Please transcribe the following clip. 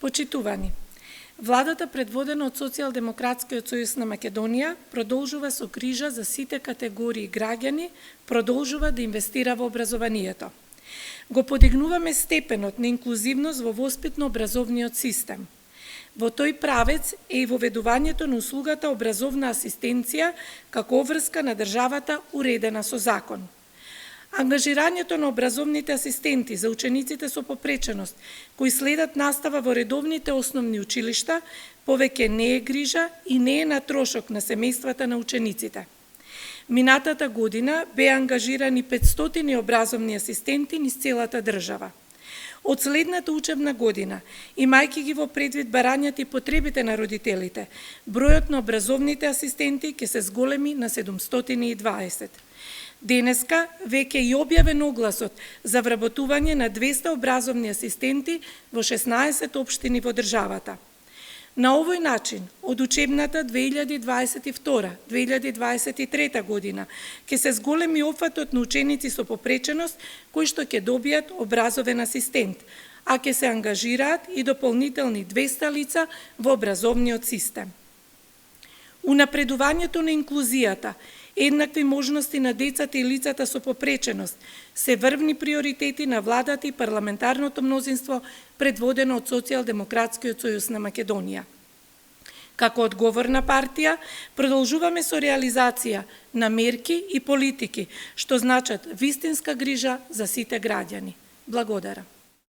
Почитувани, владата предводена од Социјалдемократскиот сојуз на Македонија продолжува со грижа за сите категории граѓани, продолжува да инвестира во образованието. Го подигнуваме степенот на инклузивност во воспитно-образовниот систем. Во тој правец е и воведувањето на услугата образовна асистенција како обврска на државата уредена со закон. Ангажирањето на образовните асистенти за учениците со попреченост, кои следат настава во редовните основни училишта, повеќе не е грижа и не е на трошок на семејствата на учениците. Минатата година беа ангажирани 500 образовни асистенти низ целата држава. Од следната учебна година, имајќи ги во предвид барањата и потребите на родителите, бројот на образовните асистенти ќе се зголеми на 720. Денеска веќе и објавен огласот за вработување на 200 образовни асистенти во 16 општини во државата. На овој начин, од учебната 2022-2023 година, ќе се зголеми опфатот на ученици со попреченост кои што ќе добијат образовен асистент, а ќе се ангажираат и дополнителни 200 лица во образовниот систем. Унапредувањето на инклузијата, еднакви можности на децата и лицата со попреченост се врвни приоритети на владата и парламентарното мнозинство предводено од Социјалдемократскиот сојуз на Македонија. Како одговорна партија, продолжуваме со реализација на мерки и политики што значат вистинска грижа за сите граѓани. Благодарам.